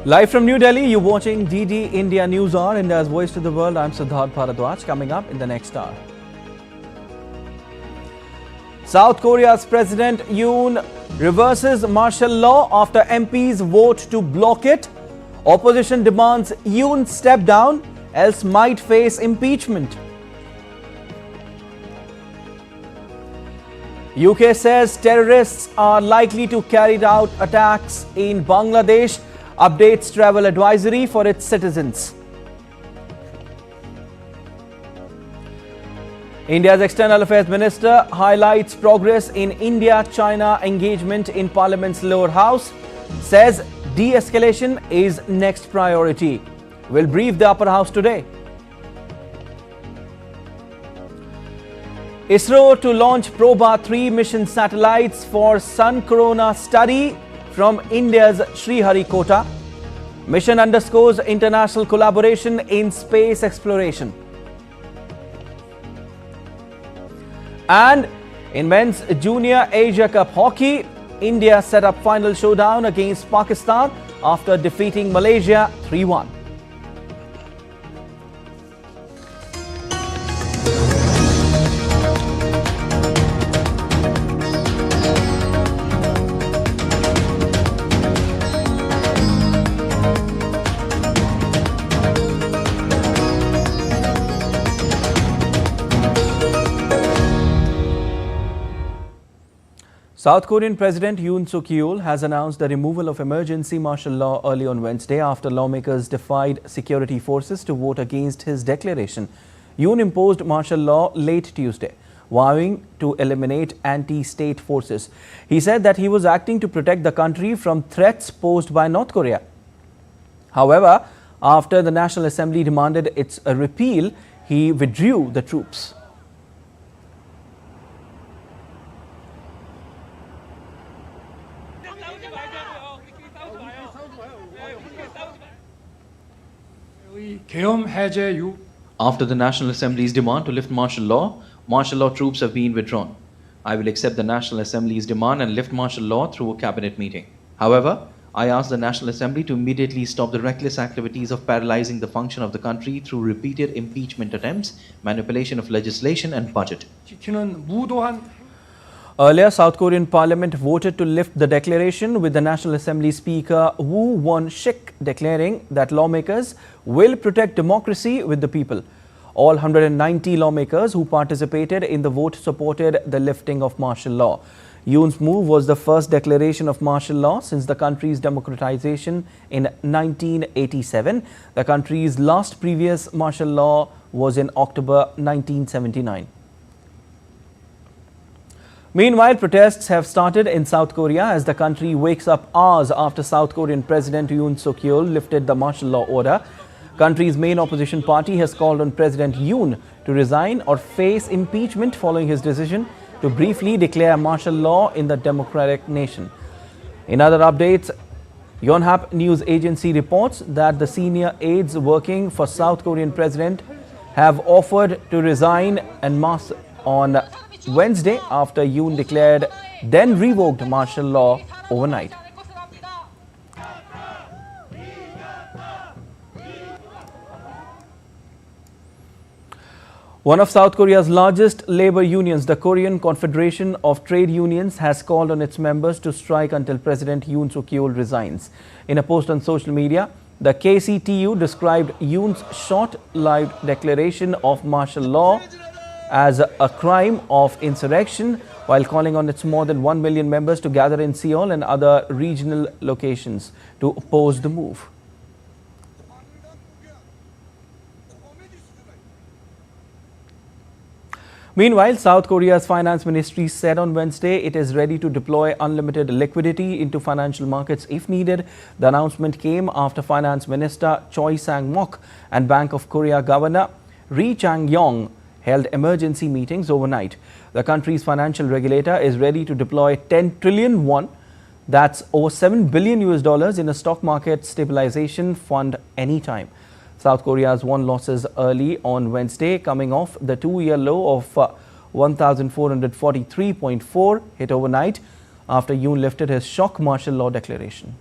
Live from New Delhi, you're watching DD India News Hour, India's voice to the world. I'm Prasar Bharati. Coming up in the next hour. South Korea's President Yoon reverses martial law after MPs vote to block it. Opposition demands Yoon step down, else might face impeachment. UK says terrorists are likely to carry out attacks in Bangladesh. Updates travel advisory for its citizens. India's External Affairs Minister highlights progress in India-China engagement in Parliament's lower house, says de-escalation is next priority. Will brief the upper house today. ISRO to launch Proba 3 mission satellites for Sun Corona study from India's Sriharikota. Mission underscores international collaboration in space exploration. And in men's Junior Asia Cup hockey, India set up final showdown against Pakistan after defeating Malaysia 3-1. South Korean President Yoon has announced the removal of emergency martial law early on Wednesday after lawmakers defied security forces to vote against his declaration. Yoon imposed martial law late Tuesday, vowing to eliminate anti-state forces. He said that he was acting to protect the country from threats posed by North Korea. However, after the National Assembly demanded its repeal, he withdrew the troops. After the National Assembly's demand to lift martial law troops have been withdrawn. I will accept the National Assembly's demand and lift martial law through a cabinet meeting. However, I ask the National Assembly to immediately stop the reckless activities of paralyzing the function of the country through repeated impeachment attempts, manipulation of legislation and budget. Earlier, South Korean Parliament voted to lift the declaration, with the National Assembly Speaker Woo Won-shik declaring that lawmakers will protect democracy with the people. All 190 lawmakers who participated in the vote supported the lifting of martial law. Yoon's move was the first declaration of martial law since the country's democratization in 1987. The country's last previous martial law was in October 1979. Meanwhile, protests have started in South Korea as the country wakes up hours after South Korean President Yoon lifted the martial law order. Country's main opposition party has called on President Yoon to resign or face impeachment following his decision to briefly declare martial law in the democratic nation. In other updates, Yonhap News Agency reports that the senior aides working for South Korean President have offered to resign en masse on Wednesday after Yoon declared then revoked martial law overnight. One of South Korea's largest labor unions, the Korean Confederation of Trade Unions, has called on its members to strike until President Yoon resigns. In a post on social media, the KCTU described Yoon's short-lived declaration of martial law as a crime of insurrection, while calling on its more than 1 million members to gather in Seoul and other regional locations to oppose the move. Meanwhile, South Korea's finance ministry said on Wednesday it is ready to deploy unlimited liquidity into financial markets if needed. The announcement came after Finance Minister Choi Sang-mok and Bank of Korea Governor Ri Chang-yong held emergency meetings overnight. The country's financial regulator is ready to deploy 10 trillion won, that's over $7 billion in a stock market stabilization fund anytime. South Korea's won losses early on Wednesday, coming off the two-year low of 1,443.4 hit overnight after Yoon lifted his shock martial law declaration.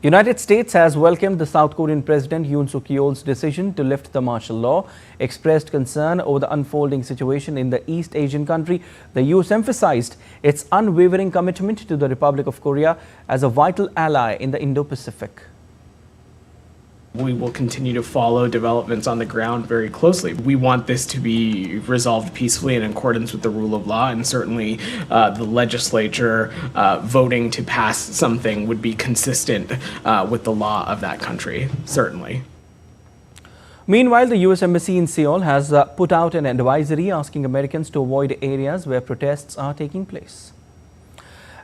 United States has welcomed the South Korean President Yoon Yeol's decision to lift the martial law, expressed concern over the unfolding situation in the East Asian country. The US emphasized its unwavering commitment to the Republic of Korea as a vital ally in the Indo-Pacific. We will continue to follow developments on the ground very closely. We want this to be resolved peacefully in accordance with the rule of law, and certainly the legislature voting to pass something would be consistent with the law of that country, certainly. Meanwhile, the US Embassy in Seoul has put out an advisory asking Americans to avoid areas where protests are taking place.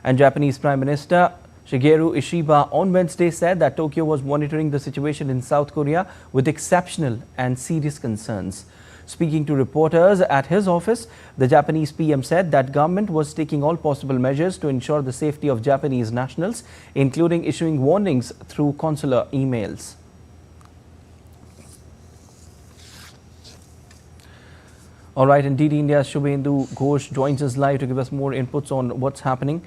And Japanese Prime Minister Shigeru Ishiba on Wednesday said that Tokyo was monitoring the situation in South Korea with exceptional and serious concerns. Speaking to reporters at his office, the Japanese PM said that government was taking all possible measures to ensure the safety of Japanese nationals, including issuing warnings through consular emails. All right, indeed, India's Shubhendu Ghosh joins us live to give us more inputs on what's happening.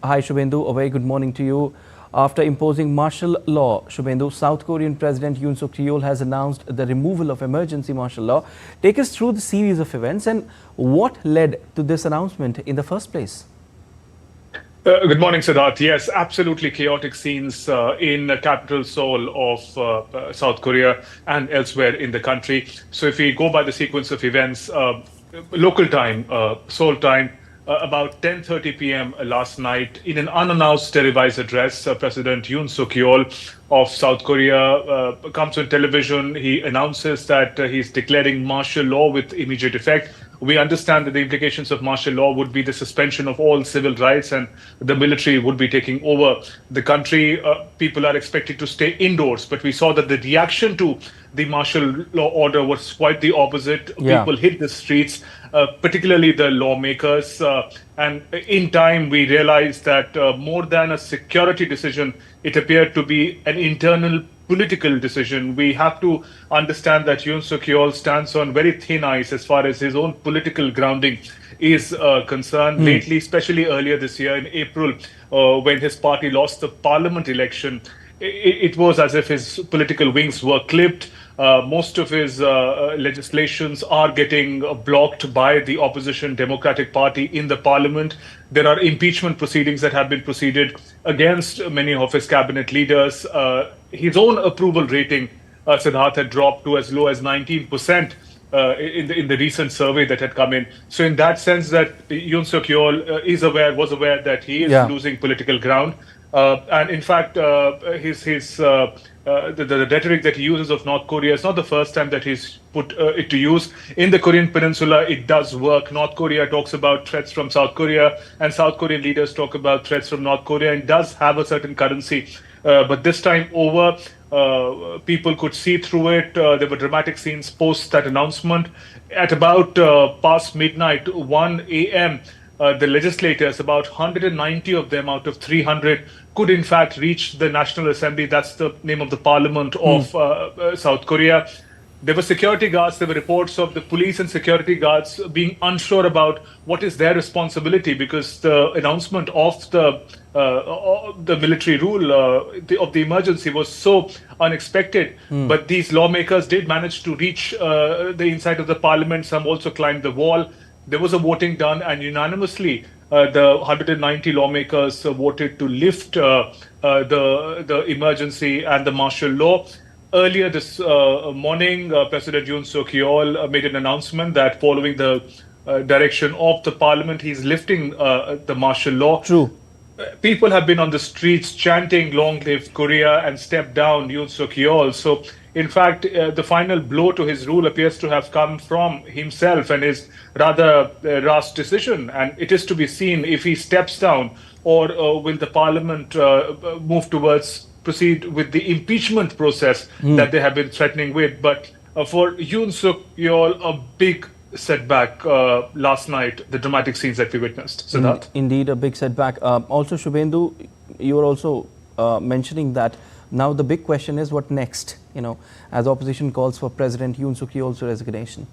Hi Shubhendu, a very good morning to you. After imposing martial law, Shubhendu, South Korean President Yoon Yeol has announced the removal of emergency martial law. Take us through the series of events and what led to this announcement in the first place. Good morning, Siddharth. Yes, absolutely chaotic scenes in the capital Seoul of South Korea and elsewhere in the country. So if we go by the sequence of events, local time, Seoul time, about 10:30 p.m. last night, in an unannounced televised address, President Yoon Yeol of South Korea comes on television. He announces that he's declaring martial law with immediate effect. We understand that the implications of martial law would be the suspension of all civil rights and the military would be taking over the country. People are expected to stay indoors, but we saw that the reaction to the martial law order was quite the opposite. Yeah. People hit the streets, particularly the lawmakers. And in time, we realized that more than a security decision, it appeared to be an internal political decision. We have to understand that Yoon Yeol stands on very thin ice as far as his own political grounding is concerned. Lately, especially earlier this year in April, when his party lost the parliament election, it was as if his political wings were clipped. Most of his legislations are getting blocked by the opposition Democratic Party in the parliament. There are impeachment proceedings that have been proceeded against many of his cabinet leaders. His own approval rating, Siddharth, had dropped to as low as 19% in the recent survey that had come in. So in that sense, that Yoon Yeol was aware that he is losing political ground. And in fact, the rhetoric that he uses of North Korea is not the first time that he's put it to use. In the Korean Peninsula, it does work. North Korea talks about threats from South Korea, and South Korean leaders talk about threats from North Korea, and does have a certain currency. But this time over, people could see through it. There were dramatic scenes post that announcement. At about past midnight, 1 a.m., the legislators, about 190 of them out of 300, could in fact reach the National Assembly. That's the name of the parliament of South Korea. There were security guards. There were reports of the police and security guards being unsure about what is their responsibility, because the announcement of the military rule of the emergency was so unexpected. But these lawmakers did manage to reach the inside of the parliament. Some also climbed the wall. There was a voting done, and unanimously the 190 lawmakers voted to lift the emergency and the martial law. Earlier this morning, President Yoon Yeol made an announcement that following the direction of the parliament, he's lifting the martial law. True. People have been on the streets chanting "Long live Korea" and "Step down Yoon Yeol." So, in fact, the final blow to his rule appears to have come from himself and his rather rash decision. And it is to be seen if he steps down, or will the parliament move towards proceed with the impeachment process that they have been threatening with. But for Yoon Yeol, a big setback last night, the dramatic scenes that we witnessed. Siddharth? Indeed, a big setback. Also, Shubhendu, you were also mentioning that now the big question is what next, as opposition calls for President Yoon Yeol's resignation.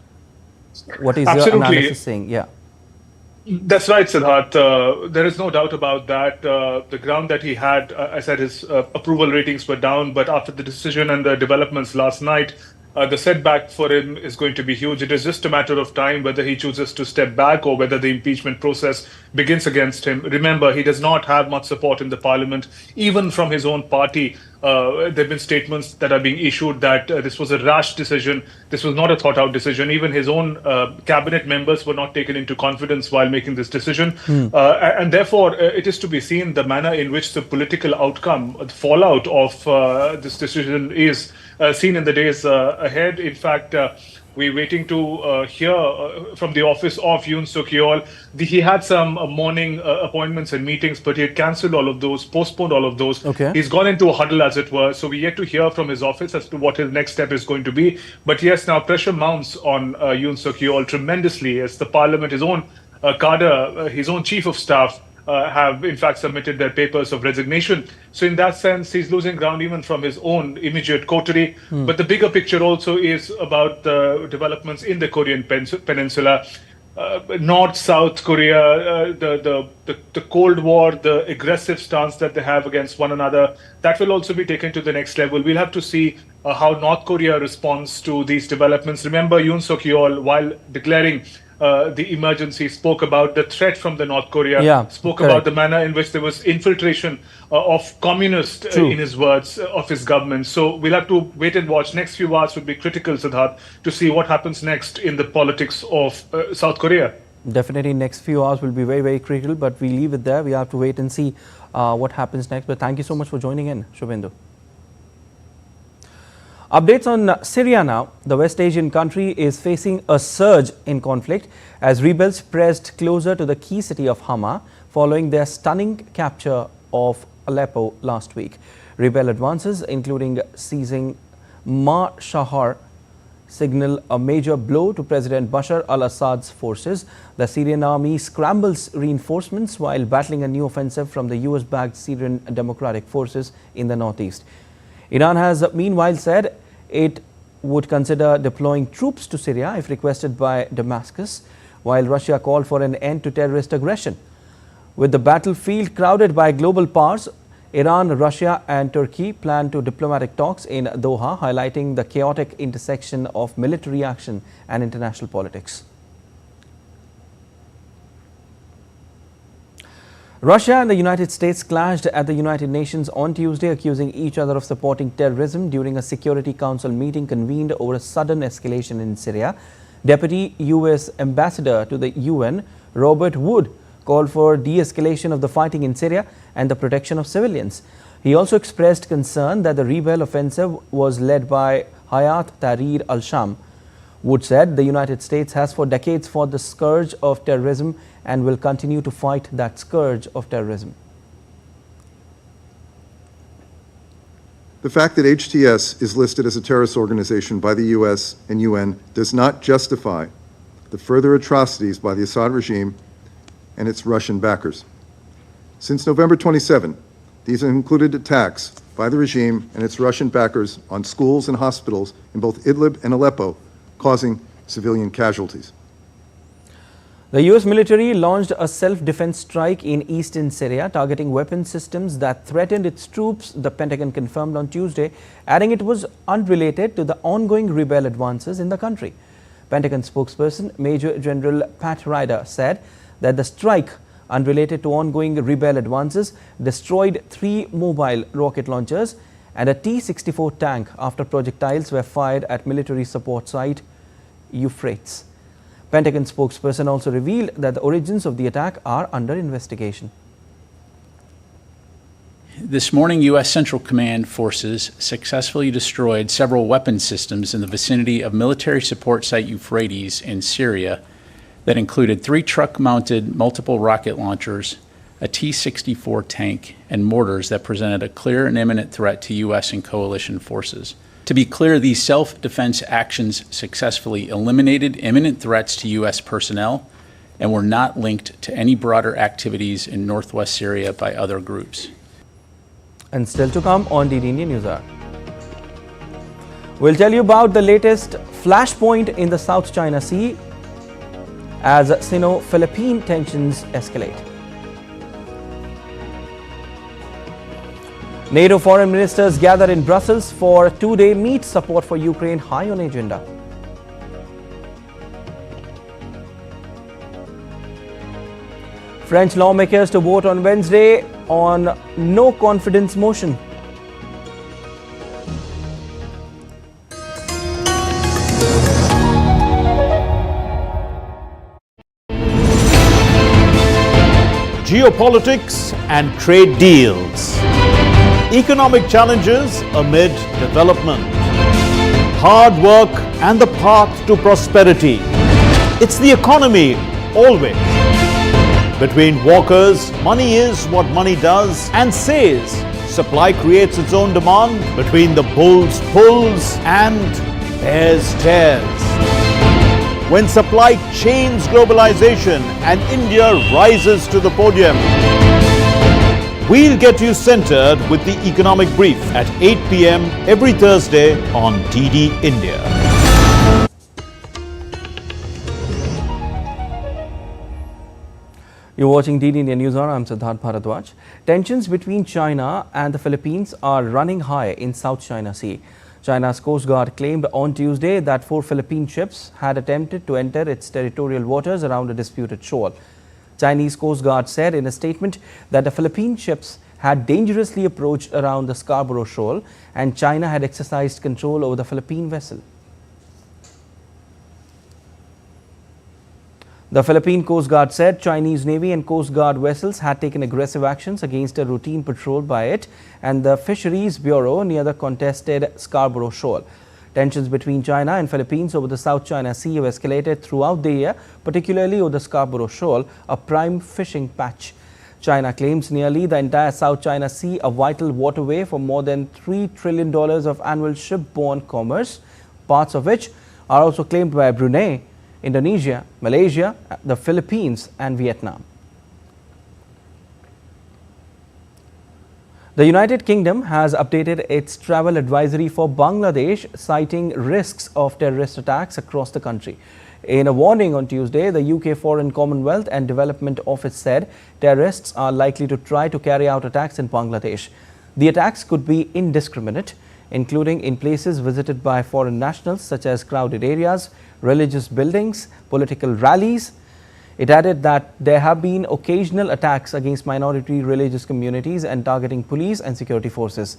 What is your analysis saying? Yeah. That's right, Siddharth. There is no doubt about that. The ground that he had, I said his approval ratings were down, but after the decision and the developments last night, the setback for him is going to be huge. It is just a matter of time whether he chooses to step back or whether the impeachment process begins against him. Remember, he does not have much support in the parliament, even from his own party. There have been statements that are being issued that this was a rash decision. This was not a thought out decision. Even his own cabinet members were not taken into confidence while making this decision. And therefore, it is to be seen the manner in which the political outcome, the fallout of this decision is seen in the days ahead. In fact, we're waiting to hear from the office of Yoon Suk Yeol. He had some morning appointments and meetings, but he had cancelled all of those, postponed all of those. Okay. He's gone into a huddle, as it were. So we yet to hear from his office as to what his next step is going to be. But yes, now pressure mounts on Yoon Suk Yeol tremendously as the parliament, his own cadre, his own chief of staff, have in fact submitted their papers of resignation. So in that sense, he's losing ground even from his own immediate coterie. But the bigger picture also is about the developments in the Korean Peninsula. North, South Korea, the Cold War, the aggressive stance that they have against one another, that will also be taken to the next level. We'll have to see how North Korea responds to these developments. Remember, Yoon Suk Yeol, while declaring the emergency, spoke about the threat from the North Korea, spoke about the manner in which there was infiltration of communists, in his words, of his government. So we'll have to wait and watch. Next few hours will be critical, Siddharth, to see what happens next in the politics of South Korea. Definitely next few hours will be very, very critical, but we leave it there. We have to wait and see what happens next. But thank you so much for joining in, Shubhendu. Updates on Syria now. The West Asian country is facing a surge in conflict as rebels pressed closer to the key city of Hama following their stunning capture of Aleppo last week. Rebel advances, including seizing Ma Shahar, signal a major blow to President Bashar al-Assad's forces. The Syrian army scrambles reinforcements while battling a new offensive from the US-backed Syrian Democratic Forces in the northeast. Iran has meanwhile said it would consider deploying troops to Syria if requested by Damascus, while Russia called for an end to terrorist aggression. With the battlefield crowded by global powers, Iran, Russia and Turkey plan to diplomatic talks in Doha, highlighting the chaotic intersection of military action and international politics. Russia and the United States clashed at the United Nations on Tuesday, accusing each other of supporting terrorism during a Security Council meeting convened over a sudden escalation in Syria. Deputy U.S. Ambassador to the UN, Robert Wood, called for de-escalation of the fighting in Syria and the protection of civilians. He also expressed concern that the rebel offensive was led by Hayat Tahrir al-Sham. Wood said the United States has for decades fought the scourge of terrorism and will continue to fight that scourge of terrorism. The fact that HTS is listed as a terrorist organization by the US and UN does not justify the further atrocities by the Assad regime and its Russian backers. Since November 27, these have included attacks by the regime and its Russian backers on schools and hospitals in both Idlib and Aleppo, causing civilian casualties. The US military launched a self-defense strike in eastern Syria, targeting weapon systems that threatened its troops, the Pentagon confirmed on Tuesday, adding it was unrelated to the ongoing rebel advances in the country. Pentagon spokesperson Major General Pat Ryder said that the strike, unrelated to ongoing rebel advances, destroyed 3 mobile rocket launchers and a T-64 tank after projectiles were fired at military support site Euphrates. Pentagon spokesperson also revealed that the origins of the attack are under investigation. This morning, U.S. Central Command forces successfully destroyed several weapon systems in the vicinity of military support site Euphrates in Syria that included 3 truck-mounted multiple rocket launchers, a T-64 tank, and mortars that presented a clear and imminent threat to U.S. and coalition forces. To be clear, these self-defense actions successfully eliminated imminent threats to U.S. personnel and were not linked to any broader activities in northwest Syria by other groups. And still to come on DD India News Hour. We'll tell you about the latest flashpoint in the South China Sea as Sino-Philippine tensions escalate. NATO foreign ministers gather in Brussels for a two-day meet. Support for Ukraine high on agenda. French lawmakers to vote on Wednesday on no confidence motion. Geopolitics and trade deals. Economic challenges amid development. Hard work and the path to prosperity. It's the economy always. Between walkers, money is what money does and says. Supply creates its own demand. Between the bulls pulls and bears tears. When supply chains globalization and India rises to the podium. We'll get you centered with the Economic Brief at 8 p.m. every Thursday on DD India. You're watching DD India News Hour. I'm Siddharth Bharadwaj. Tensions between China and the Philippines are running high in South China Sea. China's Coast Guard claimed on Tuesday that 4 Philippine ships had attempted to enter its territorial waters around a disputed shoal. Chinese Coast Guard said in a statement that the Philippine ships had dangerously approached around the Scarborough Shoal and China had exercised control over the Philippine vessel. The Philippine Coast Guard said Chinese Navy and Coast Guard vessels had taken aggressive actions against a routine patrol by it and the Fisheries Bureau near the contested Scarborough Shoal. Tensions between China and Philippines over the South China Sea have escalated throughout the year, particularly over the Scarborough Shoal, a prime fishing patch. China claims nearly the entire South China Sea, a vital waterway for more than $3 trillion of annual shipborne commerce, parts of which are also claimed by Brunei, Indonesia, Malaysia, the Philippines and Vietnam. The United Kingdom has updated its travel advisory for Bangladesh, citing risks of terrorist attacks across the country. In a warning on Tuesday, the UK Foreign, Commonwealth and Development Office said terrorists are likely to try to carry out attacks in Bangladesh. The attacks could be indiscriminate, including in places visited by foreign nationals such as crowded areas, religious buildings, political rallies. It added that there have been occasional attacks against minority religious communities and targeting police and security forces.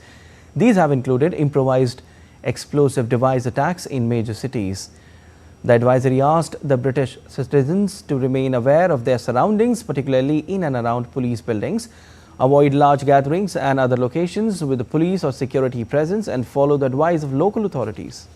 These have included improvised explosive device attacks in major cities. The advisory asked the British citizens to remain aware of their surroundings, particularly in and around police buildings, avoid large gatherings and other locations with the police or security presence, and follow the advice of local authorities.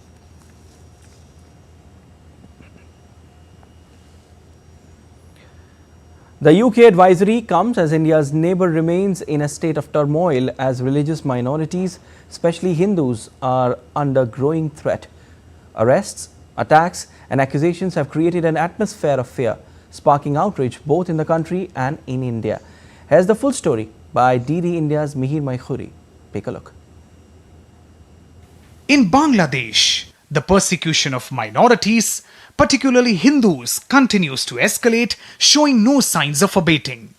The UK advisory comes as India's neighbour remains in a state of turmoil as religious minorities, especially Hindus, are under growing threat. Arrests, attacks and accusations have created an atmosphere of fear, sparking outrage both in the country and in India. Here's the full story by DD India's Mihir Maihuri. Take a look. In Bangladesh, the persecution of minorities, particularly Hindus, continues to escalate, showing no signs of abating.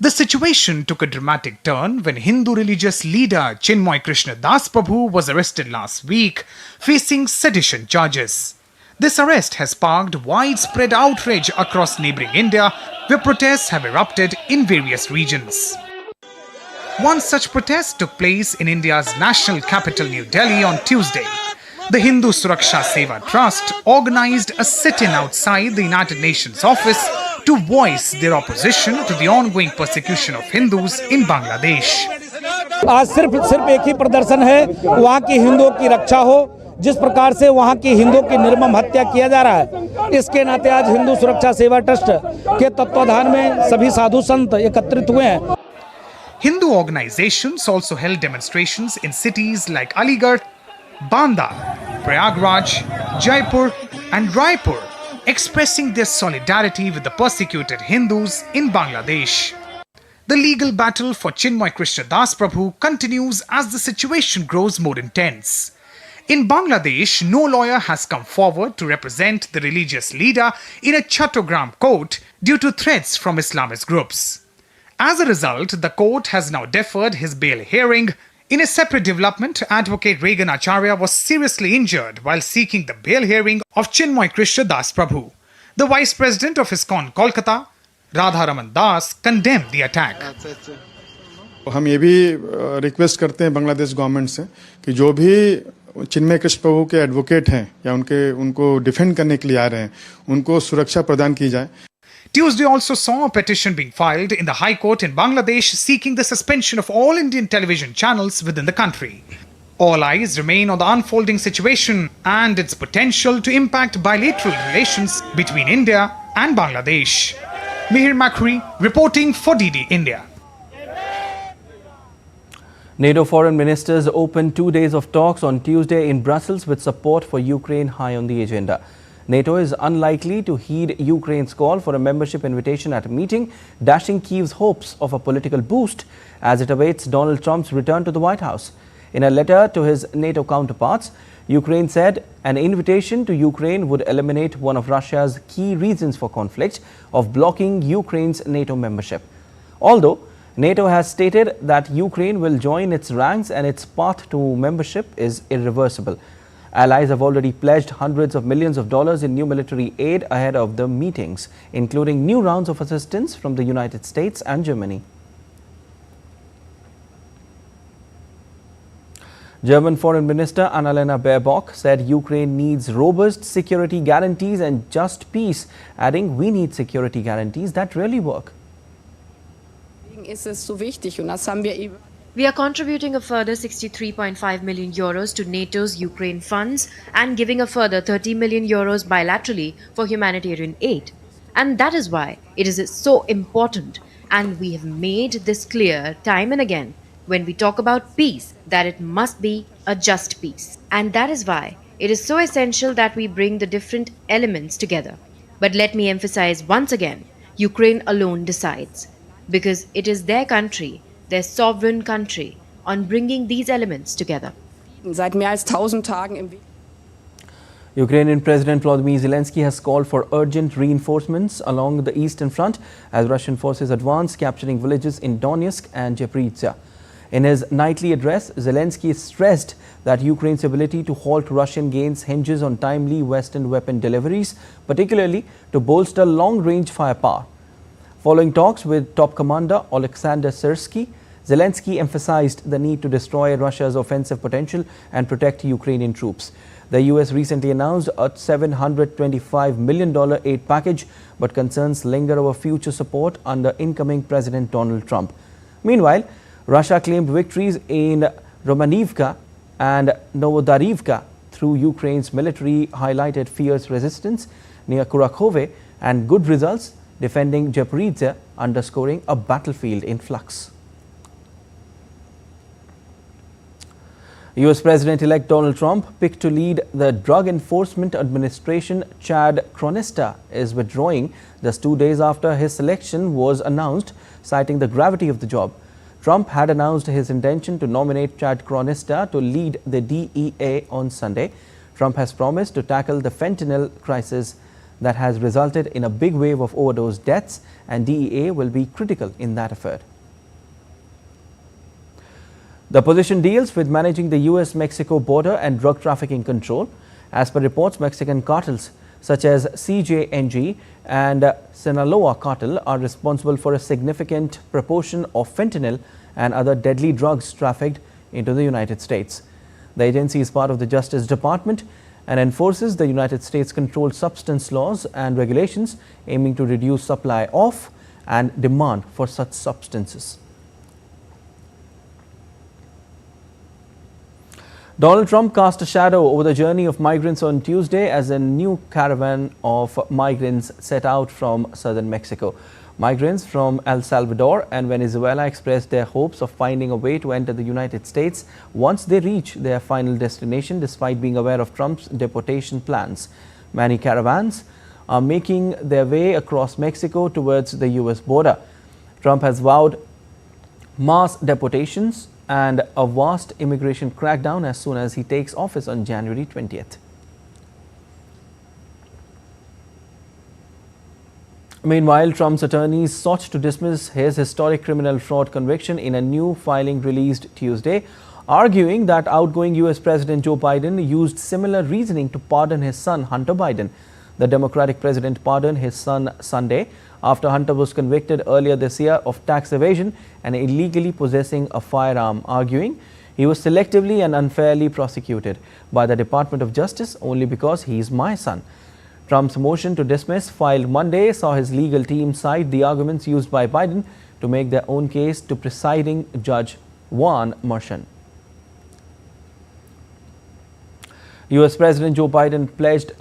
The situation took a dramatic turn when Hindu religious leader Chinmoy Krishna Das Prabhu was arrested last week, facing sedition charges. This arrest has sparked widespread outrage across neighbouring India, where protests have erupted in various regions. One such protest took place in India's national capital New Delhi on Tuesday. The Hindu Suraksha Seva Trust organized a sit-in outside the United Nations office to voice their opposition to the ongoing persecution of Hindus in Bangladesh. आज सिर्फ एक ही प्रदर्शन है, वहाँ की हिंदुओं की रक्षा हो, जिस प्रकार से वहाँ की हिंदुओं की निर्मम हत्या किया जा रहा है। इसके नाते आज हिंदू सुरक्षा सेवा ट्रस्ट के तत्वाधान में सभी साधु संत एकत्रित हुए हैं। Hindu organizations also held demonstrations in cities like Aligarh, Banda, Prayagraj, Jaipur and Raipur, expressing their solidarity with the persecuted Hindus in Bangladesh. The legal battle for Chinmoy Krishna Das Prabhu continues as the situation grows more intense. In Bangladesh, no lawyer has come forward to represent the religious leader in a Chattogram court due to threats from Islamist groups. As a result, the court has now deferred his bail hearing. In a separate development, Advocate Regan Acharya was seriously injured while seeking the bail hearing of Chinmoy Krishna Das Prabhu. The Vice President of ISKCON Kolkata, Radharaman Das, condemned the attack. हम ये भी request करते हैं Bangladesh government से कि जो भी चिन्मय कृष्ण प्रभु के एडवोकेट हैं या उनको डिफेंड करने के लिए आ रहे हैं उनको सुरक्षा प्रदान की जाए. Tuesday also saw a petition being filed in the High Court in Bangladesh seeking the suspension of all Indian television channels within the country. All eyes remain on the unfolding situation and its potential to impact bilateral relations between India and Bangladesh. Mihir Makhri reporting for DD India. NATO foreign ministers opened 2 days of talks on Tuesday in Brussels with support for Ukraine high on the agenda. NATO is unlikely to heed Ukraine's call for a membership invitation at a meeting, dashing Kyiv's hopes of a political boost as it awaits Donald Trump's return to the White House. In a letter to his NATO counterparts, Ukraine said an invitation to Ukraine would eliminate one of Russia's key reasons for conflict of blocking Ukraine's NATO membership. Although NATO has stated that Ukraine will join its ranks and its path to membership is irreversible. Allies have already pledged hundreds of millions of dollars in new military aid ahead of the meetings, including new rounds of assistance from the United States and Germany. German Foreign Minister Annalena Baerbock said Ukraine needs robust security guarantees and just peace, adding, "We need security guarantees that really work." We are contributing a further 63.5 million euros to NATO's Ukraine funds and giving a further 30 million euros bilaterally for humanitarian aid. And that is why it is so important, and we have made this clear time and again when we talk about peace, that it must be a just peace. And that is why it is so essential that we bring the different elements together. But let me emphasize once again, Ukraine alone decides, because it is their country, their sovereign country, on bringing these elements together. Ukrainian President Volodymyr Zelensky has called for urgent reinforcements along the eastern front as Russian forces advance, capturing villages in Donetsk and Zaporizhzhia. In his nightly address, Zelensky stressed that Ukraine's ability to halt Russian gains hinges on timely Western weapon deliveries, particularly to bolster long-range firepower. Following talks with top commander Alexander Syrsky, Zelensky emphasized the need to destroy Russia's offensive potential and protect Ukrainian troops. The US recently announced a $725 million aid package, but concerns linger over future support under incoming President Donald Trump. Meanwhile, Russia claimed victories in Romanivka and Novodarivka through Ukraine's military highlighted fierce resistance near Kurakhove and good results defending Zaporizhzhia, underscoring a battlefield in flux. US President-elect Donald Trump, picked to lead the Drug Enforcement Administration, Chad Cronista, is withdrawing just 2 days after his selection was announced, citing the gravity of the job. Trump had announced his intention to nominate Chad Cronista to lead the DEA on Sunday. Trump has promised to tackle the fentanyl crisis that has resulted in a big wave of overdose deaths, and DEA will be critical in that effort. The position deals with managing the US-Mexico border and drug trafficking control. As per reports, Mexican cartels such as CJNG and Sinaloa cartel are responsible for a significant proportion of fentanyl and other deadly drugs trafficked into the United States. The agency is part of the Justice Department and enforces the United States controlled substance laws and regulations, aiming to reduce supply of and demand for such substances. Donald Trump cast a shadow over the journey of migrants on Tuesday as a new caravan of migrants set out from southern Mexico. Migrants from El Salvador and Venezuela expressed their hopes of finding a way to enter the United States once they reach their final destination, despite being aware of Trump's deportation plans. Many caravans are making their way across Mexico towards the US border. Trump has vowed mass deportations and a vast immigration crackdown as soon as he takes office on January 20th. Meanwhile, Trump's attorneys sought to dismiss his historic criminal fraud conviction in a new filing released Tuesday, arguing that outgoing U.S. President Joe Biden used similar reasoning to pardon his son, Hunter Biden. The Democratic president pardoned his son Sunday after Hunter was convicted earlier this year of tax evasion and illegally possessing a firearm, arguing he was selectively and unfairly prosecuted by the Department of Justice only because he is my son. Trump's motion to dismiss, filed Monday, saw his legal team cite the arguments used by Biden to make their own case to presiding Judge Juan Merchan. U.S. President Joe Biden pledged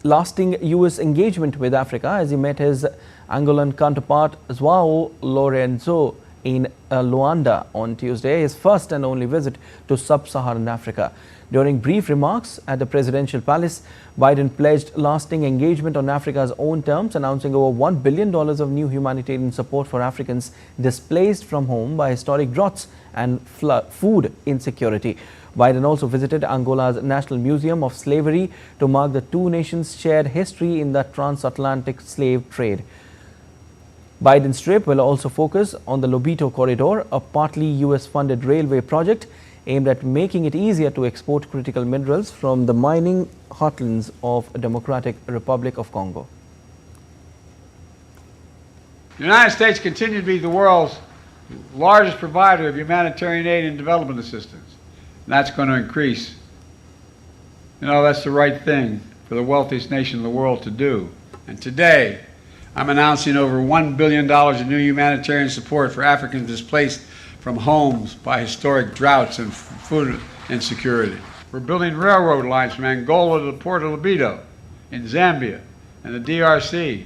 lasting U.S. engagement with Africa as he met his Angolan counterpart João Lourenço in Luanda on Tuesday, his first and only visit to sub-Saharan Africa. During brief remarks at the presidential palace, Biden pledged lasting engagement on Africa's own terms, announcing over $1 billion of new humanitarian support for Africans displaced from home by historic droughts and food insecurity. Biden also visited Angola's National Museum of Slavery to mark the two nations' shared history in the transatlantic slave trade. Biden's trip will also focus on the Lobito Corridor, a partly U.S.-funded railway project aimed at making it easier to export critical minerals from the mining heartlands of the Democratic Republic of Congo. The United States continues to be the world's largest provider of humanitarian aid and development assistance. And that's going to increase. You know, that's the right thing for the wealthiest nation in the world to do. And today, I'm announcing over $1 billion in new humanitarian support for Africans displaced from homes by historic droughts and food insecurity. We're building railroad lines from Angola to the port of Lobito in Zambia and the DRC,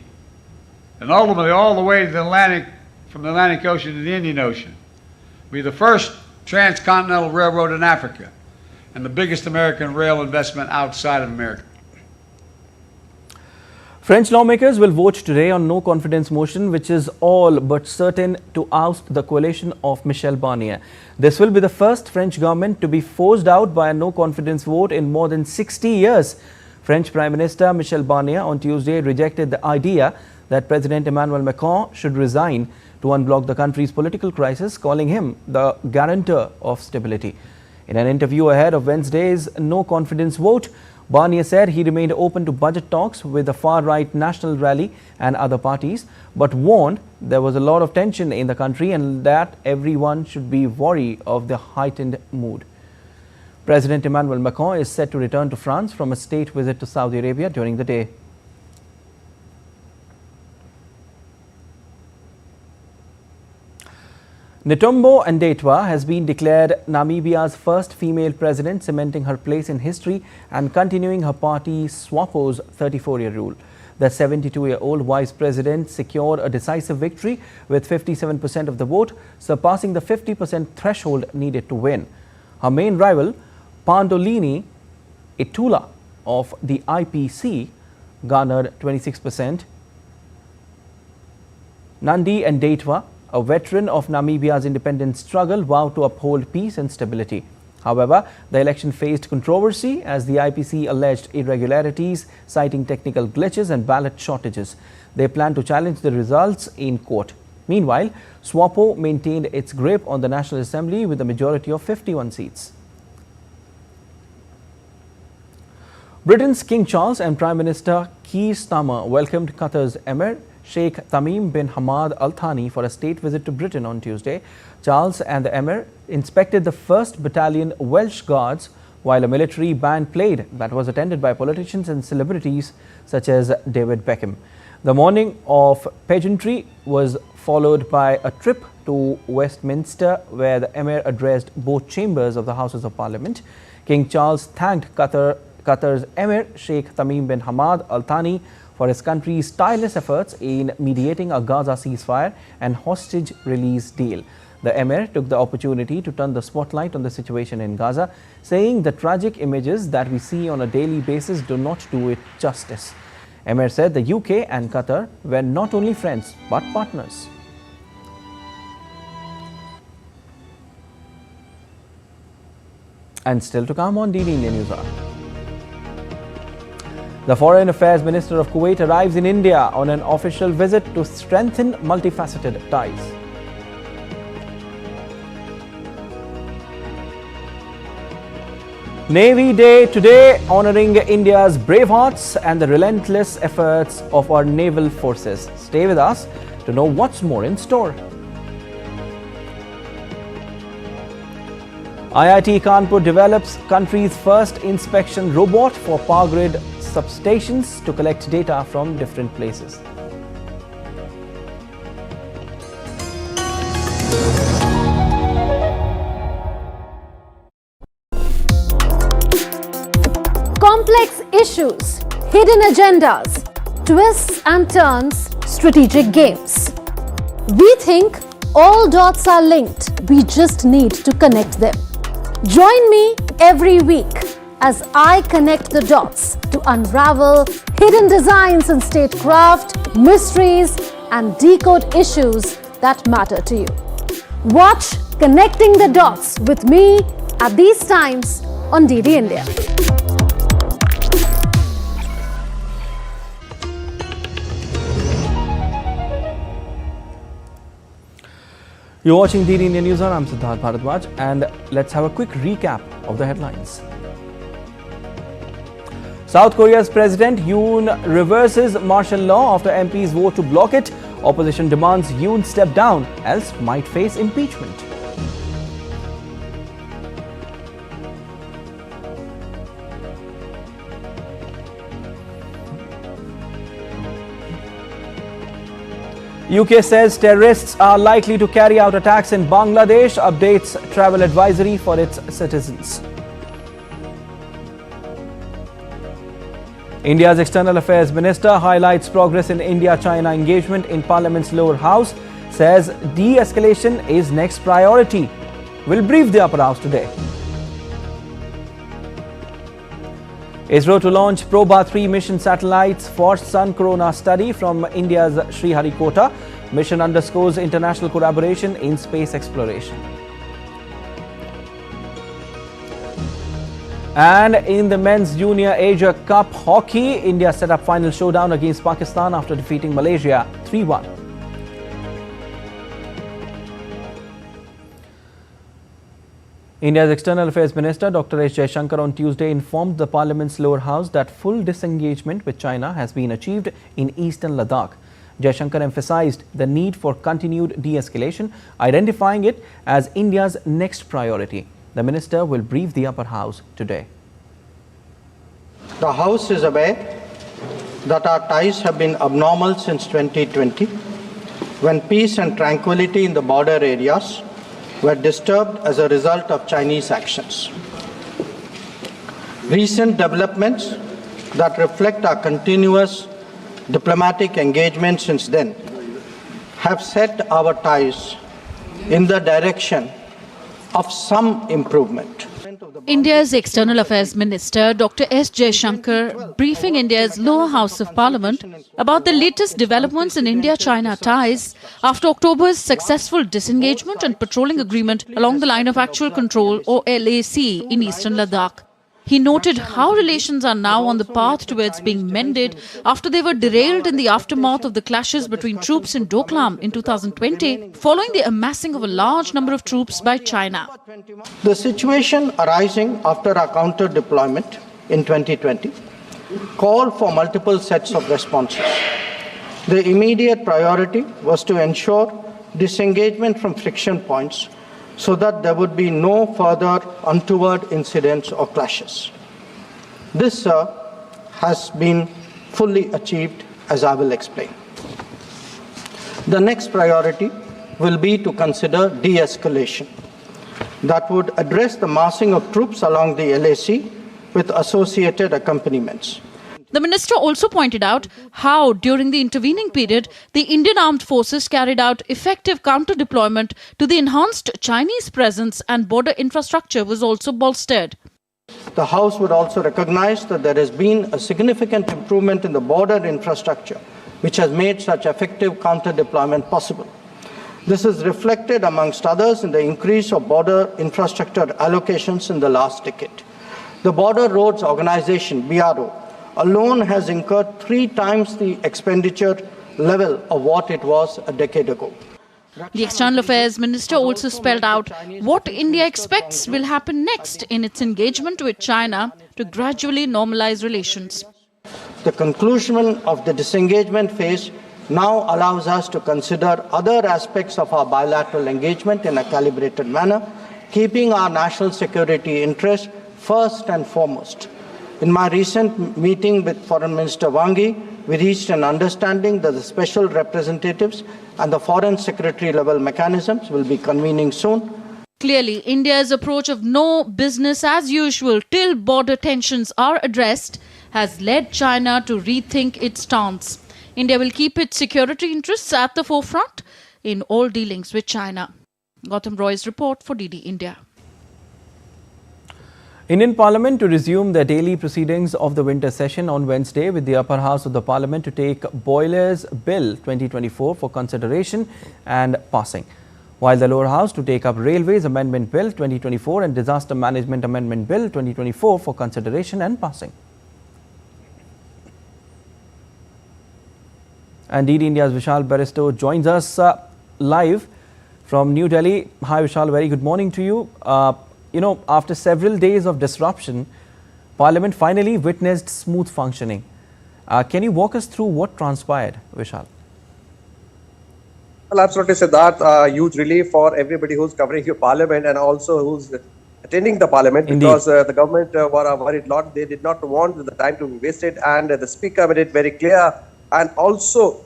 and ultimately all the way to the Atlantic, from the Atlantic Ocean to the Indian Ocean. We're the first transcontinental railroad in Africa and the biggest American rail investment outside of America. French lawmakers will vote today on no confidence motion, which is all but certain to oust the coalition of Michel Barnier. This will be the first French government to be forced out by a no confidence vote in more than 60 years. French Prime Minister Michel Barnier on Tuesday rejected the idea that President Emmanuel Macron should resign to unblock the country's political crisis, calling him the guarantor of stability. In an interview ahead of Wednesday's no confidence vote, Barnier said he remained open to budget talks with the far-right National Rally and other parties, but warned there was a lot of tension in the country and that everyone should be wary of the heightened mood. President Emmanuel Macron is set to return to France from a state visit to Saudi Arabia during the day. Netumbo Ndaitwah has been declared Namibia's first female president, cementing her place in history and continuing her party SWAPO's 34-year rule. The 72-year-old vice president secured a decisive victory with 57% of the vote, surpassing the 50% threshold needed to win. Her main rival, Pandolini Itula of the IPC, garnered 26%. Nandi Ndaitwah, a veteran of Namibia's independence struggle, vowed to uphold peace and stability. However, the election faced controversy as the IPC alleged irregularities, citing technical glitches and ballot shortages. They plan to challenge the results in court. Meanwhile, SWAPO maintained its grip on the National Assembly with a majority of 51 seats. Britain's King Charles and Prime Minister Keir Starmer welcomed Qatar's Emir Sheikh Tamim bin Hamad Al Thani for a state visit to Britain on Tuesday. Charles and the Emir inspected the 1st Battalion Welsh Guards while a military band played that was attended by politicians and celebrities such as David Beckham. The morning of pageantry was followed by a trip to Westminster where the Emir addressed both chambers of the Houses of Parliament. King Charles thanked Qatar's Emir Sheikh Tamim bin Hamad Al Thani for his country's tireless efforts in mediating a Gaza ceasefire and hostage release deal. The Emir took the opportunity to turn the spotlight on the situation in Gaza, saying the tragic images that we see on a daily basis do not do it justice. Emir said the UK and Qatar were not only friends but partners. And still to come on DD India News Hour. The Foreign Affairs Minister of Kuwait arrives in India on an official visit to strengthen multifaceted ties. Navy Day today, honoring India's brave hearts and the relentless efforts of our naval forces. Stay with us to know what's more in store. IIT Kanpur develops country's first inspection robot for power grid substations to collect data from different places. Complex issues, hidden agendas, twists and turns, strategic games. We think all dots are linked. We just need to connect them. Join me every week as I connect the dots to unravel hidden designs in statecraft, mysteries, and decode issues that matter to you. Watch Connecting the Dots with me at these times on DD India. You're watching DD India News Hour. I'm Siddharth Bharadwaj, and let's have a quick recap of the headlines. South Korea's President Yoon reverses martial law after MPs vote to block it. Opposition demands Yoon step down, else might face impeachment. UK says terrorists are likely to carry out attacks in Bangladesh, updates travel advisory for its citizens. India's External Affairs Minister highlights progress in India-China engagement in Parliament's lower house, says de-escalation is next priority. Will brief the upper house today. ISRO to launch Probha 3 mission satellites for Sun Corona study from India's Sriharikota. Mission underscores international collaboration in space exploration. And in the men's Junior Asia Cup hockey, India set up final showdown against Pakistan after defeating Malaysia 3-1. India's External Affairs Minister Dr. S. Jaishankar on Tuesday informed the Parliament's lower house that full disengagement with China has been achieved in eastern Ladakh. Jaishankar emphasized the need for continued de-escalation, identifying it as India's next priority. The minister will brief the upper house today. The House is aware that our ties have been abnormal since 2020, when peace and tranquility in the border areas were disturbed as a result of Chinese actions. Recent developments that reflect our continuous diplomatic engagement since then have set our ties in the direction of some improvement. India's External Affairs Minister Dr. S. Jaishankar briefing India's lower house of Parliament about the latest developments in India-China ties after October's successful disengagement and patrolling agreement along the line of actual control or LAC in eastern Ladakh. He noted how relations are now on the path towards being mended after they were derailed in the aftermath of the clashes between troops in Doklam in 2020, following the amassing of a large number of troops by China. The situation arising after our counter-deployment in 2020 called for multiple sets of responses. The immediate priority was to ensure disengagement from friction points so that there would be no further untoward incidents or clashes. This, has been fully achieved, as I will explain. The next priority will be to consider de-escalation that would address the massing of troops along the LAC with associated accompaniments. The minister also pointed out how, during the intervening period, the Indian Armed Forces carried out effective counter-deployment to the enhanced Chinese presence and border infrastructure was also bolstered. The House would also recognize that there has been a significant improvement in the border infrastructure, which has made such effective counter-deployment possible. This is reflected, amongst others, in the increase of border infrastructure allocations in the last decade. The Border Roads Organization, BRO, alone has incurred 3 times the expenditure level of what it was a decade ago. The External Affairs Minister also spelled out what India expects will happen next in its engagement with China to gradually normalize relations. The conclusion of the disengagement phase now allows us to consider other aspects of our bilateral engagement in a calibrated manner, keeping our national security interests first and foremost. In my recent meeting with Foreign Minister Wang Yi, we reached an understanding that the special representatives and the foreign secretary level mechanisms will be convening soon. Clearly, India's approach of no business as usual till border tensions are addressed has led China to rethink its stance. India will keep its security interests at the forefront in all dealings with China. Gautam Roy's report for DD India. Indian Parliament to resume their daily proceedings of the winter session on Wednesday, with the upper house of the Parliament to take Boilers Bill 2024 for consideration and passing, while the lower house to take up Railways Amendment Bill 2024 and Disaster Management Amendment Bill 2024 for consideration and passing. And DD India's Vishal Baristo joins us live from New Delhi. Hi Vishal, very good morning to you. After several days of disruption, Parliament finally witnessed smooth functioning. Can you walk us through what transpired, Vishal? Well, absolutely, Siddharth. Huge relief for everybody who's covering your Parliament and also who's attending the Parliament. Indeed. Because the government were worried a lot. They did not want the time to be wasted, and the Speaker made it very clear and also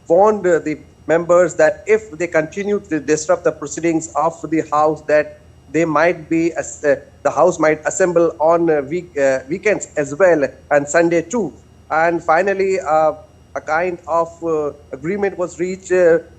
warned the members that if they continue to disrupt the proceedings of the House, that they might be, the House might assemble on weekends as well and Sunday too. And finally, a kind of agreement was reached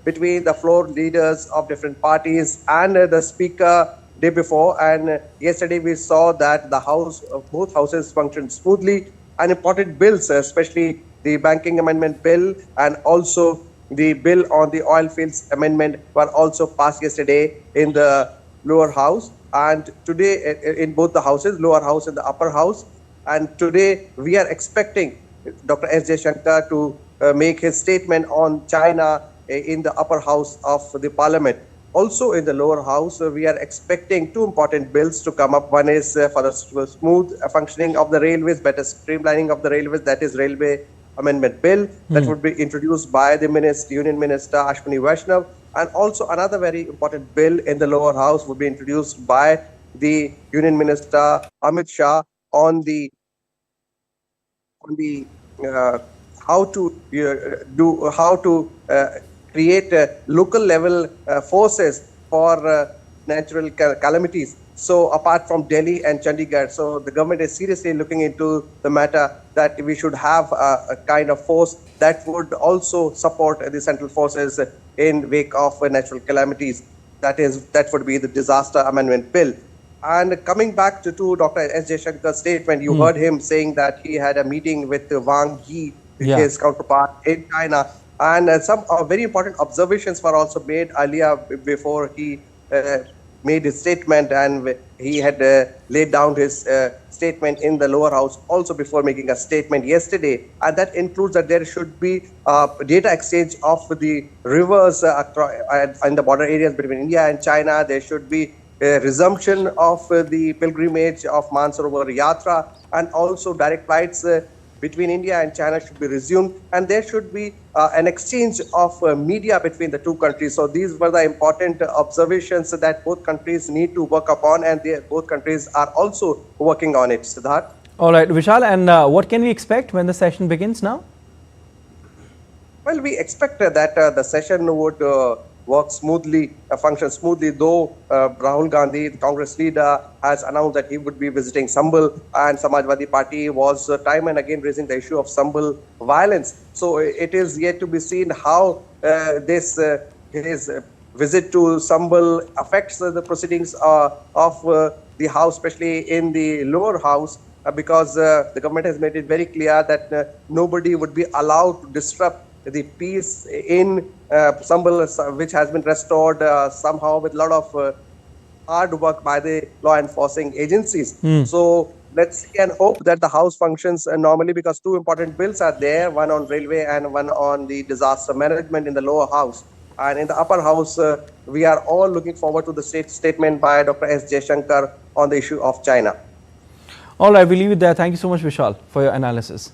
between the floor leaders of different parties and the Speaker day before. And yesterday we saw that the House, both houses functioned smoothly, and important bills, especially the Banking Amendment Bill and also the bill on the Oil Fields Amendment, were also passed yesterday in the lower house, and today in both the houses, lower house and the upper house. And today we are expecting Dr. S. Jaishankar to make his statement on China in the upper house of the Parliament. Also in the lower house, we are expecting 2 important bills to come up. One is for the smooth functioning of the railways, better streamlining of the railways, that is Railway Amendment Bill, that would be introduced by the Union Minister Ashwini Vaishnav. And also another very important bill in the lower house would be introduced by the Union Minister Amit Shah on the how to create local level forces for natural calamities. So apart from Delhi and Chandigarh, so the government is seriously looking into the matter that we should have a kind of force that would also support the central forces in wake of natural calamities. That would be the Disaster Amendment Bill. And coming back to Dr. S. Jaishankar's statement, you heard him saying that he had a meeting with Wang Yi, his counterpart in China. And some very important observations were also made earlier before he made his statement, and he had laid down his statement in the lower house also before making a statement yesterday. And that includes that there should be data exchange of the rivers in the border areas between India and China. There should be a resumption of the pilgrimage of Mansarovar Yatra, and also direct flights between India and China should be resumed, and there should be an exchange of media between the two countries. So these were the important observations that both countries need to work upon, and both countries are also working on it. Siddharth? All right, Vishal, and what can we expect when the session begins now? Well, we expect that the session would work smoothly, function smoothly, though Rahul Gandhi, the Congress leader, has announced that he would be visiting Sambal, and Samajwadi Party was time and again raising the issue of Sambal violence. So it is yet to be seen how his visit to Sambal affects the proceedings of the House, especially in the lower house, because the government has made it very clear that nobody would be allowed to disrupt the peace in which has been restored somehow with a lot of hard work by the law enforcing agencies. So let's see and hope that the House functions normally, because two important bills are there, one on railway and one on the disaster management in the lower house. And in the upper house, we are all looking forward to the statement by Dr. S. Jaishankar on the issue of China. All right, we'll leave it there. Thank you so much, Vishal, for your analysis.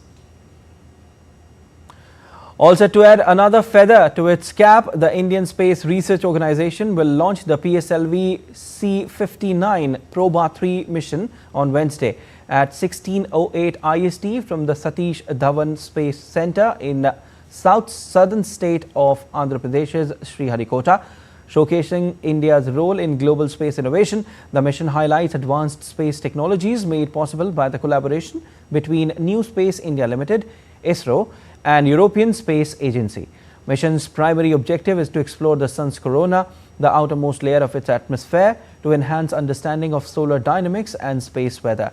Also, to add another feather to its cap, the Indian Space Research Organization will launch the PSLV C-59 Probha 3 mission on Wednesday at 16:08 IST from the Satish Dhawan Space Center in southern state of Andhra Pradesh's Sriharikota. Showcasing India's role in global space innovation, the mission highlights advanced space technologies made possible by the collaboration between New Space India Limited, ISRO, and European Space Agency. Mission's primary objective is to explore the sun's corona, the outermost layer of its atmosphere, to enhance understanding of solar dynamics and space weather.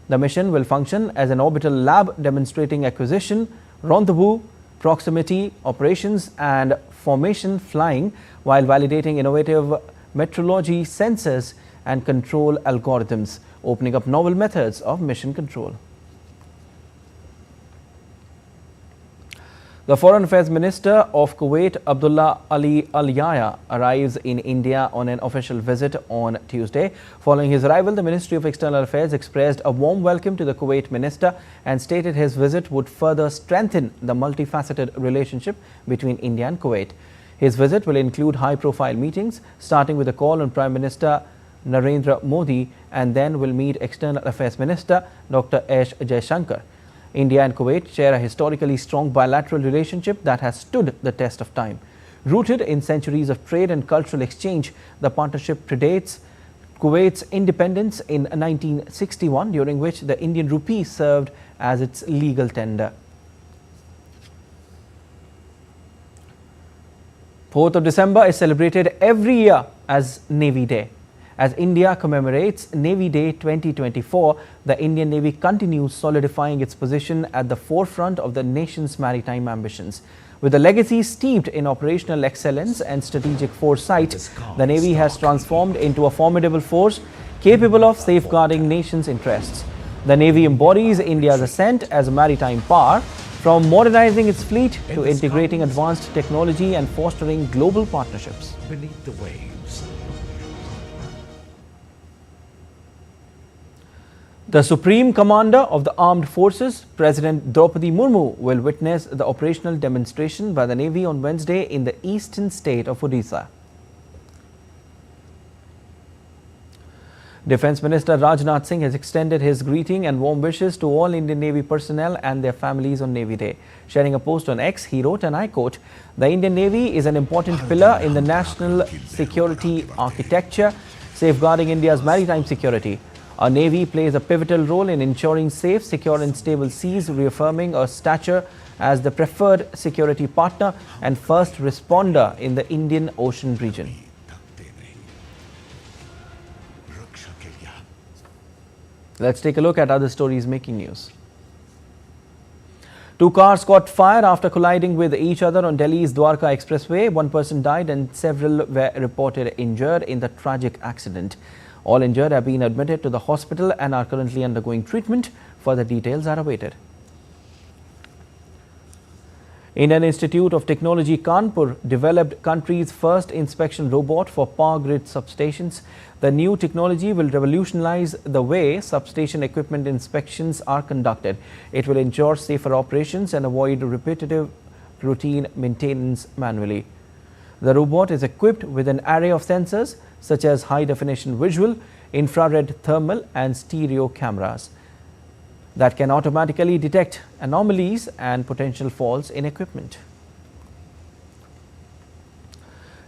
The mission will function as an orbital lab demonstrating acquisition, rendezvous, proximity, operations and formation flying, while validating innovative metrology sensors and control algorithms, opening up novel methods of mission control. The Foreign Affairs Minister of Kuwait, Abdullah Ali Al Yahya, arrives in India on an official visit on Tuesday. Following his arrival, the Ministry of External Affairs expressed a warm welcome to the Kuwait minister and stated his visit would further strengthen the multifaceted relationship between India and Kuwait. His visit will include high-profile meetings, starting with a call on Prime Minister Narendra Modi, and then will meet External Affairs Minister Dr. S. Jaishankar. India and Kuwait share a historically strong bilateral relationship that has stood the test of time. Rooted in centuries of trade and cultural exchange, the partnership predates Kuwait's independence in 1961, during which the Indian rupee served as its legal tender. 4th of December is celebrated every year as Navy Day. As India commemorates Navy Day 2024, the Indian Navy continues solidifying its position at the forefront of the nation's maritime ambitions. With a legacy steeped in operational excellence and strategic foresight, the Navy has transformed into a formidable force capable of safeguarding nation's interests. The Navy embodies India's ascent as a maritime power, from modernizing its fleet to integrating advanced technology and fostering global partnerships. Beneath the waves. The Supreme Commander of the Armed Forces, President Draupadi Murmu, will witness the operational demonstration by the Navy on Wednesday in the eastern state of Odisha. Defence Minister Rajnath Singh has extended his greeting and warm wishes to all Indian Navy personnel and their families on Navy Day. Sharing a post on X, he wrote, and I quote, "The Indian Navy is an important pillar in the national security architecture, safeguarding India's maritime security. Our Navy plays a pivotal role in ensuring safe, secure and stable seas, reaffirming our stature as the preferred security partner and first responder in the Indian Ocean region." Let's take a look at other stories making news. Two cars caught fire after colliding with each other on Delhi's Dwarka Expressway. One person died and several were reported injured in the tragic accident. All injured have been admitted to the hospital and are currently undergoing treatment. Further details are awaited. Indian Institute of Technology Kanpur developed country's first inspection robot for power grid substations. The new technology will revolutionize the way substation equipment inspections are conducted. It will ensure safer operations and avoid repetitive routine maintenance manually. The robot is equipped with an array of sensors such as high-definition visual, infrared thermal and stereo cameras that can automatically detect anomalies and potential faults in equipment.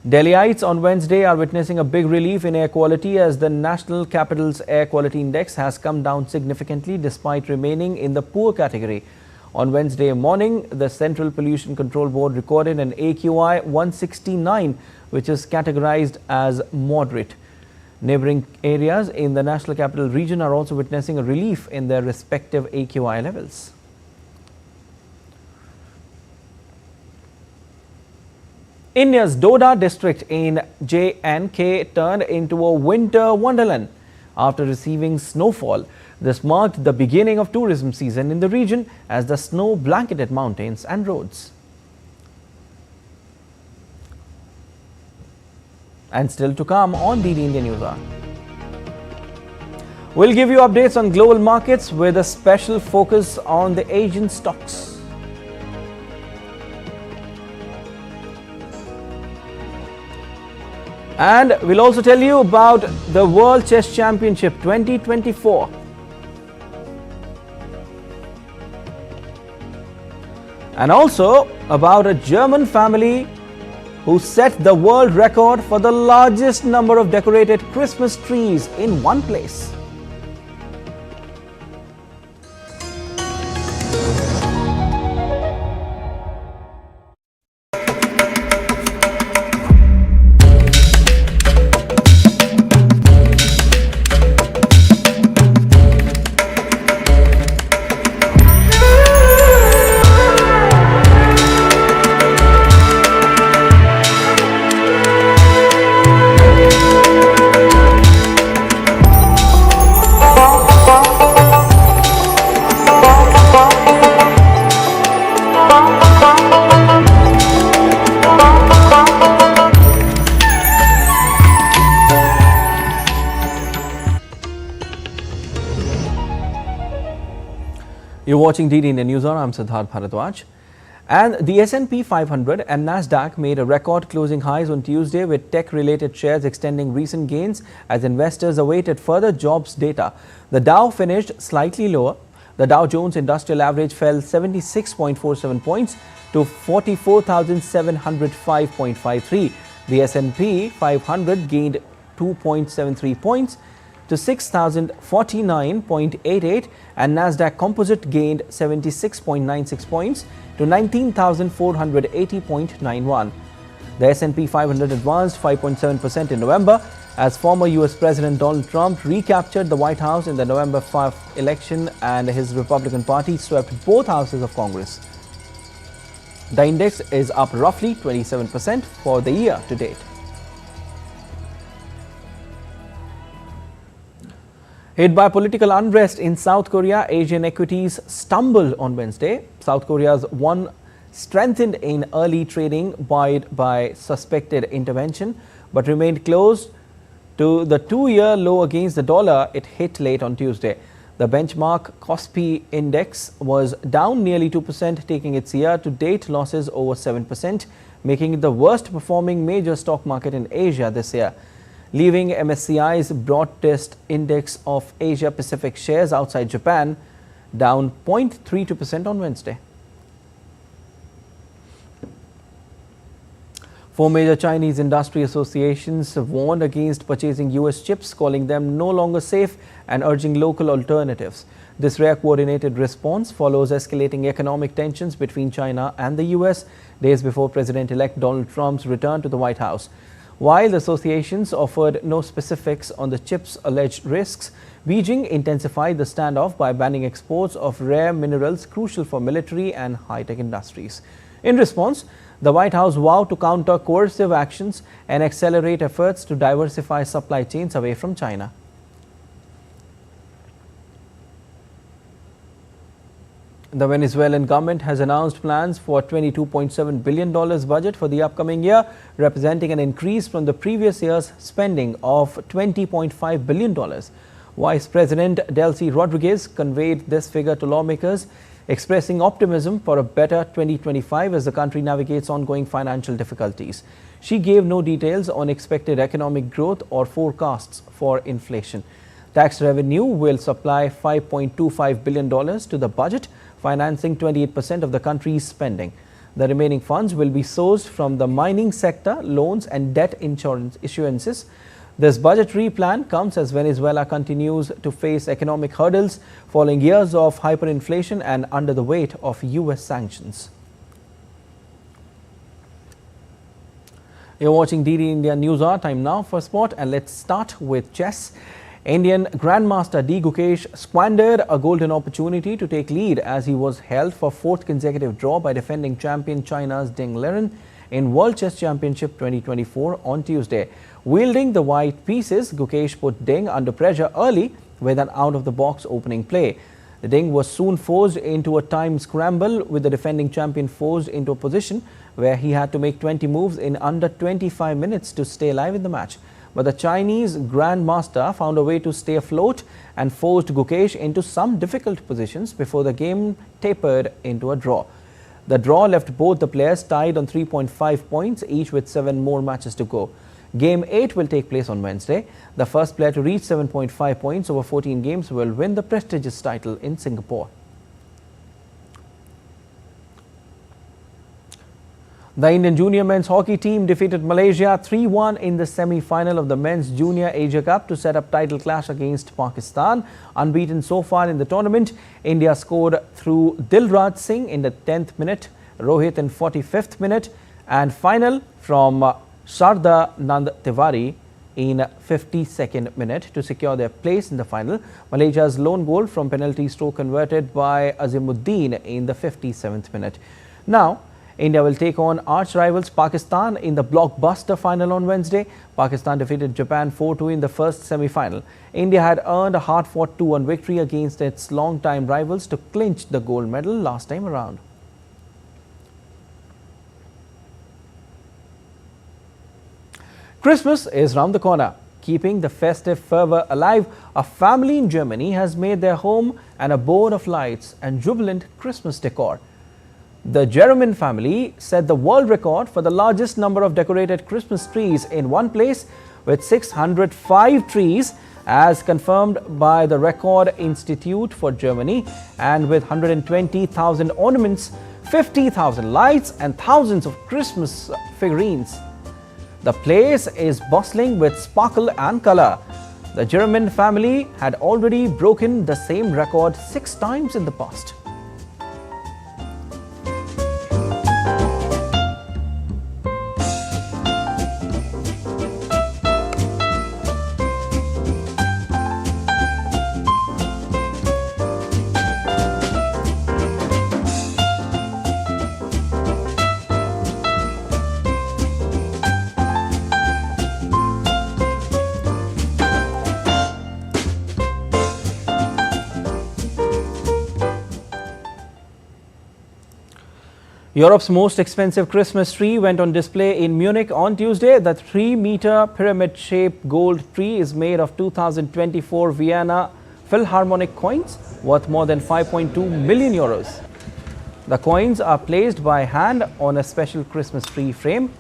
Delhiites on Wednesday are witnessing a big relief in air quality as the national capital's air quality index has come down significantly despite remaining in the poor category. On Wednesday morning, the Central Pollution Control Board recorded an AQI 169, which is categorized as moderate. Neighboring areas in the National Capital Region are also witnessing a relief in their respective AQI levels. India's Doda district in J&K turned into a winter wonderland after receiving snowfall. This marked the beginning of tourism season in the region as the snow blanketed mountains and roads. And still to come on DD India News Hour. We'll give you updates on global markets with a special focus on the Asian stocks. And we'll also tell you about the World Chess Championship 2024. And also about a German family who set the world record for the largest number of decorated Christmas trees in one place. You're watching DD India News Hour. I'm Siddharth Bharadwaj. And the S&P 500 and NASDAQ made a record closing highs on Tuesday with tech-related shares extending recent gains as investors awaited further jobs data. The Dow finished slightly lower. The Dow Jones Industrial Average fell 76.47 points to 44,705.53. The S&P 500 gained 2.73 points to 6,049.88 and Nasdaq Composite gained 76.96 points to 19,480.91. The S&P 500 advanced 5.7% in November as former US President Donald Trump recaptured the White House in the November 5th election and his Republican Party swept both houses of Congress. The index is up roughly 27% for the year to date. Hit by political unrest in South Korea, Asian equities stumbled on Wednesday. South Korea's won strengthened in early trading buoyed by suspected intervention, but remained close to the two-year low against the dollar it hit late on Tuesday. The benchmark KOSPI index was down nearly 2%, taking its year-to-date losses over 7%, making it the worst-performing major stock market in Asia this year, leaving MSCI's broad-based index of Asia-Pacific shares outside Japan down 0.32% on Wednesday. Four major Chinese industry associations have warned against purchasing US chips, calling them no longer safe and urging local alternatives. This rare coordinated response follows escalating economic tensions between China and the US days before President-elect Donald Trump's return to the White House. While the associations offered no specifics on the chips' alleged risks, Beijing intensified the standoff by banning exports of rare minerals crucial for military and high-tech industries. In response, the White House vowed to counter coercive actions and accelerate efforts to diversify supply chains away from China. The Venezuelan government has announced plans for a $22.7 billion budget for the upcoming year, representing an increase from the previous year's spending of $20.5 billion. Vice President Delcy Rodriguez conveyed this figure to lawmakers, expressing optimism for a better 2025 as the country navigates ongoing financial difficulties. She gave no details on expected economic growth or forecasts for inflation. Tax revenue will supply $5.25 billion to the budget, financing 28% of the country's spending. The remaining funds will be sourced from the mining sector, loans and debt insurance issuances. This budgetary plan comes as Venezuela continues to face economic hurdles following years of hyperinflation and under the weight of US sanctions. You're watching DD India News Hour. Time now for sport, and let's start with chess. Indian Grandmaster D. Gukesh squandered a golden opportunity to take lead as he was held for fourth consecutive draw by defending champion China's Ding Liren in World Chess Championship 2024 on Tuesday. Wielding the white pieces, Gukesh put Ding under pressure early with an out-of-the-box opening play. The Ding was soon forced into a time scramble, with the defending champion forced into a position where he had to make 20 moves in under 25 minutes to stay alive in the match. But the Chinese Grandmaster found a way to stay afloat and forced Gukesh into some difficult positions before the game tapered into a draw. The draw left both the players tied on 3.5 points, each with 7 more matches to go. Game 8 will take place on Wednesday. The first player to reach 7.5 points over 14 games will win the prestigious title in Singapore. The Indian junior men's hockey team defeated Malaysia 3-1 in the semi-final of the Men's Junior Asia Cup to set up title clash against Pakistan. Unbeaten so far in the tournament, India scored through Dilraj Singh in the 10th minute, Rohit in 45th minute, and final from Sharda Nand Tiwari in 52nd minute to secure their place in the final. Malaysia's lone goal from penalty stroke converted by Azimuddin in the 57th minute. Now, India will take on arch rivals Pakistan in the blockbuster final on Wednesday. Pakistan defeated Japan 4-2 in the first semi-final. India had earned a hard-fought 2-1 victory against its long-time rivals to clinch the gold medal last time around. Christmas is round the corner. Keeping the festive fervor alive, a family in Germany has made their home an abode of lights and jubilant Christmas decor. The German family set the world record for the largest number of decorated Christmas trees in one place, with 605 trees, as confirmed by the Record Institute for Germany, and with 120,000 ornaments, 50,000 lights and thousands of Christmas figurines. The place is bustling with sparkle and color. The German family had already broken the same record 6 times in the past. Europe's most expensive Christmas tree went on display in Munich on Tuesday. The 3-meter pyramid-shaped gold tree is made of 2024 Vienna Philharmonic coins worth more than 5.2 million euros. The coins are placed by hand on a special Christmas tree frame.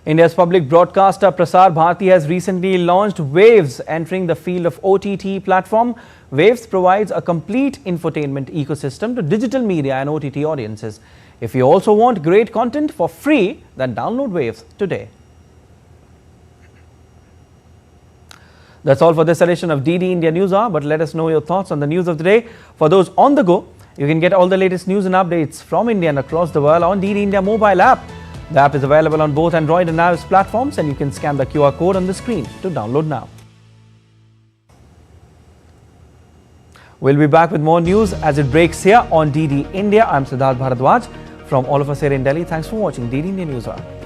India's public broadcaster Prasar Bharati has recently launched Waves, entering the field of OTT platform. Waves provides a complete infotainment ecosystem to digital media and OTT audiences. If you also want great content for free, then download Waves today. That's all for this edition of DD India News Hour, but let us know your thoughts on the news of the day. For those on the go, you can get all the latest news and updates from India and across the world on DD India mobile app. The app is available on both Android and iOS platforms, and you can scan the QR code on the screen to download now. We'll be back with more news as it breaks here on DD India. I'm Siddharth Bharadwaj. From all of us here in Delhi, thanks for watching DD India News Hour.